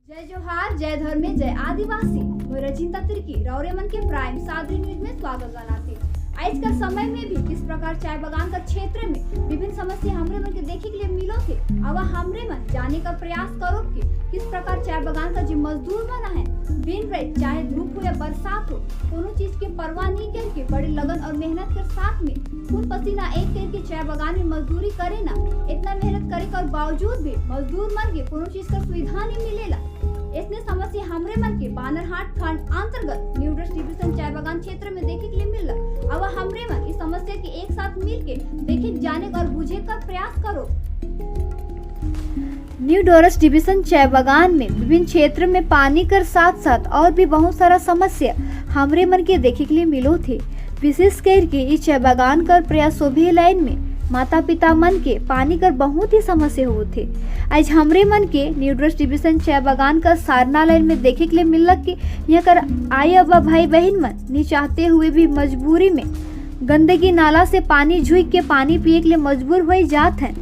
जय जोहार, जय धर्मे, जय आदिवासी। रचिंता तिर्की रौरे मन के प्राइम सादरी न्यूज में स्वागत जनाते। आज का समय में भी किस प्रकार चाय बागान का क्षेत्र में विभिन्न समस्या हमरे मन के देखे के लिए मिलो थे। अब हमरे मन जाने का प्रयास करो कि किस प्रकार चाय बागान का जो मजदूर बना है दिन रात चाहे धूप हो या बरसात हो कोनो चीज की परवाह नहीं करके बड़ी लगन और मेहनत के साथ में खून पसीना एक करके चाय बागान में मजदूरी करे ना। इतना मेहनत करे के बावजूद भी मजदूर मन के कोनो चीज का सुविधा नहीं मिलेला। इतने समस्या हमरे मन के बानरहाट खंड अंतर्गत न्यू डिस्ट्रीब्यूशन चाय बागान क्षेत्र में देखे के लिए मिल रहा। अब हमरे मन इस समस्या के एक साथ मिल के देखे जाने और बुझे का प्रयास करो। न्यू डोरस डिवीजन चाय बागान में विभिन्न क्षेत्र में पानी कर साथ साथ और भी बहुत सारा समस्या हमरे मन के देखे के लिए मिलो थे। विशेष करके इस चाय बागान कर प्रयासोभी लाइन में माता पिता मन के पानी कर बहुत ही समस्या होते। आज हमरे मन के न्यू डोरस डिवीजन चाय बागान का सारना लाइन में देखे के लिए मिल कि यहाँ कर आए अब्बा भाई बहन मन नहीं चाहते हुए भी मजबूरी में गंदगी नाला से पानी झुक के पानी पिए के लिए मजबूर हो जात हैं।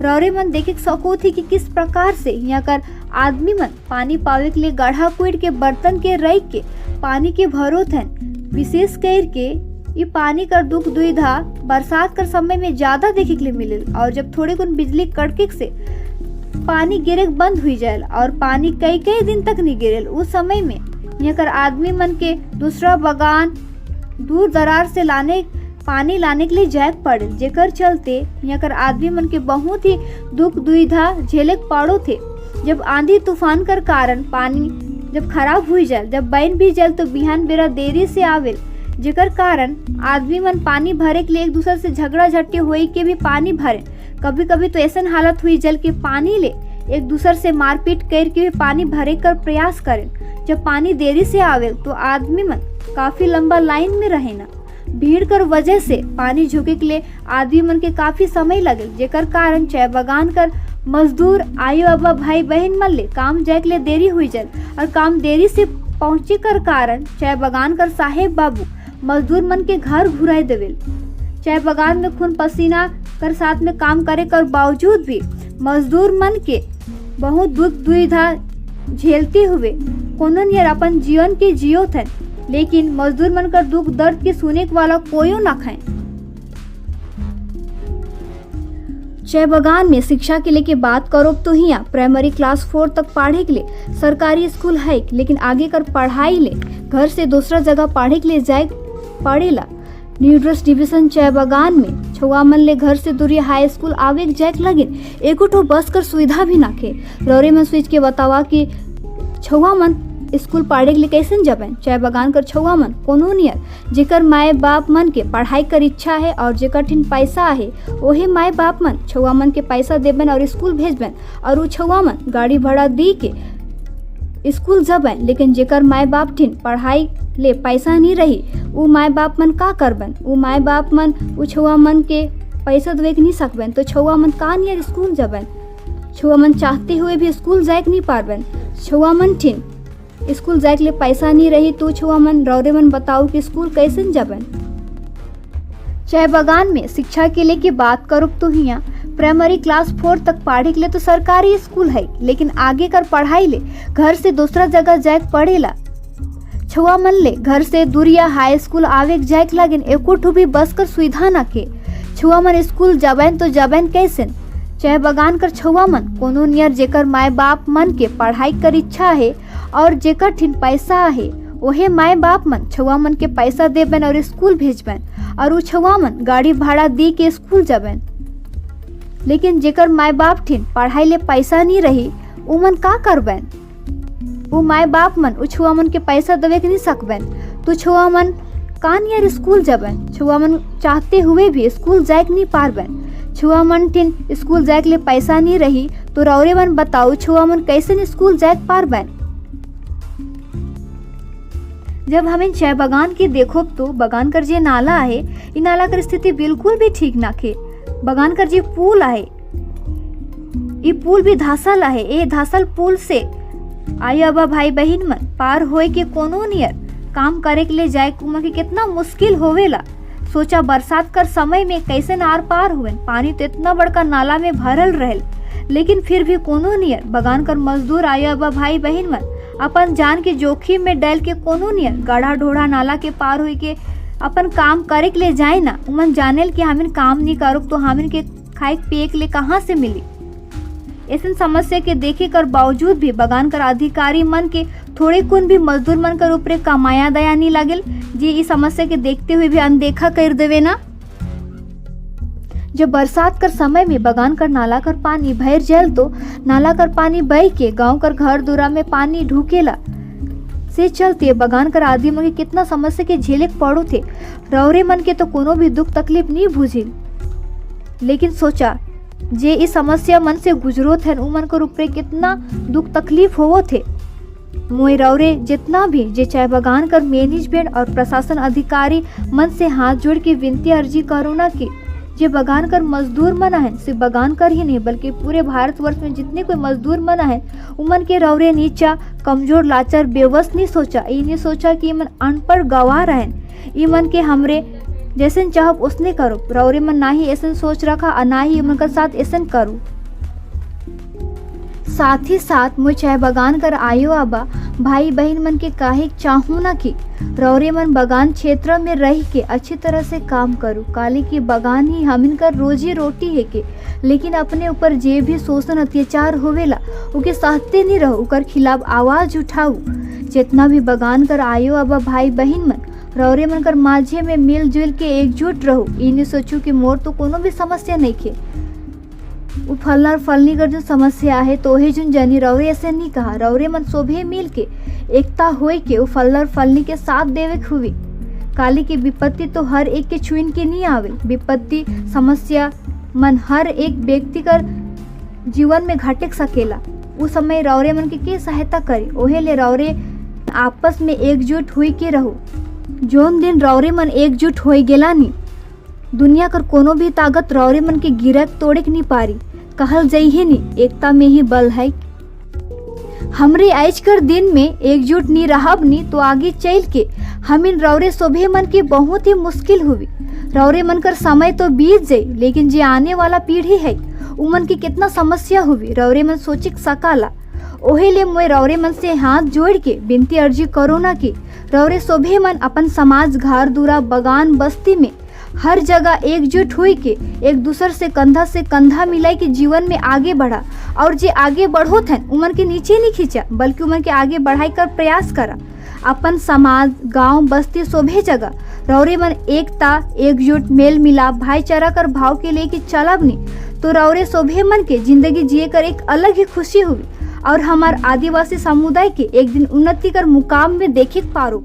रौरे मन देखे सको थी कि किस प्रकार से यहाँ कर आदमी मन पानी पावे के लिए गढ़ा कुड़ के बर्तन के रख के पानी के भरोत हैं। विशेष करके ये पानी कर दुख दुविधा बरसात कर समय में ज्यादा देखे के लिए मिले और जब थोड़े कुछ बिजली कड़के से पानी गिरे बंद हुई जाए और पानी कई कई दिन तक नहीं गिरे उस समय में यहाँ कर आदमी मन के दूसरा बागान दूर दरार से पानी लाने के लिए जायक पड़े जेकर चलते यहाँ कर आदमी मन के बहुत ही दुख दुविधा झेले पड़ो थे। जब आंधी तूफान कर कारण पानी जब खराब हुई जाए जब बन भी जाए तो बिहान बेरा देरी से आवे जेकर कारण आदमी मन पानी भरे के लिए एक दूसरे से झगड़ा झट्टी हुई के भी पानी भरे। कभी कभी तो ऐसा हालत हुई जल के पानी ले एक दूसरे से मारपीट करके भी पानी भरे कर प्रयास करें। जब पानी देरी से आवे तो आदमी मन काफी लंबा लाइन में रहे ना भीड़ कर वजह से पानी झुके के लिए आदमी मन के काफी समय लगे जेकर कारण चाय बागान कर मजदूर आयु अब्बा भाई बहन मन ले काम जाए के लिए देरी हुई जाए और काम देरी से पहुंचे कर कारण चाय बागान कर साहेब बाबू मजदूर मन के घर घुराए देवेल। चाय बागान में खून पसीना कर साथ में काम करे कर बावजूद भी मजदूर मन के बहुत दुख दुविधा झेलते हुए कोनो नियर अपन जीवन के जियो थे। लेकिन मजदूर मन कर दुख दर्द के सुने वाला कोई ना खाए। चाय बागान में शिक्षा के लिए बात करो तो यहाँ प्राइमरी क्लास 4 तक पढ़े के लिए सरकारी स्कूल है लेकिन आगे कर पढ़ाई ले घर से दूसरा जगह पढ़े के लिए जाए पड़ेला। न्यू डोरस डिवीजन चाय बागान में छुआ मन ले घर से दूरी हाई स्कूल आवे जाए लगे एगो बस कर सुविधा भी नाखे। रौरे में स्विच के बतावा कि छुआ मन स्कूल पढ़े के लिए कैसे जबन चाय बागान कर छुआ मन कोनो नियर जेकर माए बाप मन के पढ़ाई कर इच्छा है और जेकर ठिन पैसा है वही माए बाप मन छुआ मन के पैसा देबन और स्कूल भेजबन और वो छुआ मन गाड़ी भाड़ा दी के स्कूल जबन। लेकिन जेकर माए बाप ठिन पढ़ाई ले पैसा नहीं रही वो माए बाप मन का करबन। वो माए बाप मन वो छुआ मन के पैसा देवे नहीं सकबन तो छुआ मन का नियर स्कूल जबन। छुआ मन चाहते हुए भी स्कूल जाए नहीं पारबन। छुआ मन ठिन स्कूल जाए के लिए पैसा नहीं रही तो छुआ मन रौरे मन बताओ कि स्कूल कैसे जबन। चाय बागान में शिक्षा के लिए की बात करो तो यहाँ प्राइमरी क्लास 4 तक पढ़े के लिए तो सरकारी स्कूल है लेकिन आगे कर पढ़ाई ले घर से दूसरा जगह जाए पड़ेला। छुआ मन ले घर से दूरिया हाई स्कूल आवे जाए लगे एको भी बस कर सुविधा ना के छुआ मन स्कूल जबन तो जबन कैसे। चाय बागान कर छुआ मन कोनो नियर जेकर माए बाप मन के पढ़ाई कर इच्छा है और जेकर ठिन पैसा है वही माए बाप मन छुआ मन के पैसा देबन और स्कूल भेजबन और वो छुआ मन गाड़ी भाड़ा दी के स्कूल जबन। लेकिन जेकर माए बाप ठिन पढ़ाई ले पैसा नहीं रही वो मन का करबन। वो माए बाप मन वो छुआ मन के पैसा देवे के नहीं सकबन तो छुआ मन का नियर स्कूल जबन। छुआ मन चाहते हुए भी स्कूल जाए नहीं पारबन। छुआ मन ठिन स्कूल जाए के लिए पैसा नहीं रही तो रौरे मन बताओ छुआ मन कैसे स्कूल जाए पारबन। जब हमें चाय बागान की देखो तो बागान कर जे नाला है ये नाला कर स्थिति बिल्कुल भी ठीक ना खे। बागान कर जे पुल है ये पुल भी धासल है। ये धासल पुल से आए अब्बा भाई बहन मन पार होए के कोनो नियर काम करे के लिए जाए के कितना मुश्किल होवेला। सोचा बरसात कर समय में कैसे नार पार हुए पानी तो इतना बड़का नाला में भरल रहल लेकिन फिर भी कोनो नियर बगान कर मजदूर आया बा भाई बहन मन अपन जान के जोखिम में डाल के कोनो नियर गढ़ा ढोढ़ा नाला के पार हुई के अपन काम करे के ले जाए ना। उमन जानेल कि हमिन काम नहीं करो तो हमिन के खाए पिए के लिए कहाँ से मिली। ऐसे समस्या के देखे कर बावजूद भी बगान कर अधिकारी मन के थोड़े कुन भी मजदूर मन कर ऊपर कमाया दया नहीं लागल, जी इस समस्या के देखते हुए भी अनदेखा कर देवे ना। जब बरसात कर समय में बगान कर नाला कर पानी भर जाल तो नाला कर पानी बह के गांव कर घर दूरा में पानी ढुकेला से चलते बगान कर आदमी मन के कितना समस्या के झेले पड़ो थे। रौरे मन के तो कोनो भी दुख तकलीफ नहीं बुझी, लेकिन सोचा जे इस समस्या मन से गुजरो थे उमन को ऊपर कितना दुख तकलीफ होवो थे। मोई रौरे जितना भी जे चाय बगान कर मैनेजमेंट और प्रशासन अधिकारी मन से हाथ जोड़ के विनती अर्जी करो ना कि जे बगान कर मजदूर मना है, सिर्फ बगान कर ही नहीं बल्कि पूरे भारतवर्ष में जितने कोई मजदूर मना है उमन के रौरे नीचा कमजोर लाचार बेवस नहीं सोचा। ये नहीं सोचा कि इमन अनपढ़ गवाह रहें, इमन के हमरे जैसे चाहब उसने करो। रौरे मन ना ही ऐसा सोच रखा और ना ही इमन के साथ ऐसा करूँ। साथ ही साथ मुझे चाय बगान कर आयो आबा भाई बहन मन के काहे चाहूँ ना कि रौरे मन बगान क्षेत्र में रह के अच्छी तरह से काम करूँ। काली की बगान ही हमिन कर रोजी रोटी है के, लेकिन अपने ऊपर जे भी शोषण अत्याचार होवेला उके सहते नहीं रहो, उकर खिलाफ आवाज उठाऊ। जितना भी बगान कर आयो आबा भाई बहन मन रौरे मन कर माझे में मिलजुल के एकजुट रहो। इन्हें सोचू कि मोर तो कोनो भी समस्या नहीं खे, वो फलना फलनी कर जो समस्या है तो हे जुन जनी रौरे ऐसे नहीं कहा। रौरे मन सोभे मिल के एकता होए के वो फलना फलनी के साथ देवे हुई। काली की विपत्ति तो हर एक के छुइन के नहीं आवे, विपत्ति समस्या मन हर एक व्यक्ति कर जीवन में घटे सकेला। उस समय रौरे मन के सहायता करे, ओहे ले रौरे आपस में एकजुट हुई के रहो। जोन दिन रौरे मन एकजुट हो गेला नी दुनिया कर कोनो भी ताकत रौरे मन के गिरक तोड़े नहीं पारी। कहल जई है नी एकता में ही बल है। हमरे आज कर दिन में एकजुट नहीं रहब नी तो आगे चल के हमिन रौरे सोभे मन के बहुत ही मुश्किल हुई। रौरे मन कर समय तो बीत जाई, लेकिन जे आने वाला पीढ़ी है उमन की कितना समस्या हुई रौरे मन सोचे सकाला। ओहे ले मोए रौरे मन से हाथ जोड़ के विनती अर्जी करो ना कि रौरे सोभे मन अपन समाज घर दूरा बगान बस्ती में हर जगह एकजुट हुई के एक दूसर से कंधा मिलाई के जीवन में आगे बढ़ा। और जे आगे बढ़ो थे उमन के नीचे नहीं खींचा बल्कि उमन के आगे बढ़ाई कर प्रयास करा। अपन समाज गांव बस्ती सोभे जगह रौरे मन एकता एकजुट मेल मिलाप भाईचारा कर भाव के लेके चलब नहीं तो रौरे सोभे मन के जिंदगी जिए कर एक अलग ही खुशी हुई और हमार आदिवासी समुदाय के एक दिन उन्नति कर मुकाम में देखे पारो।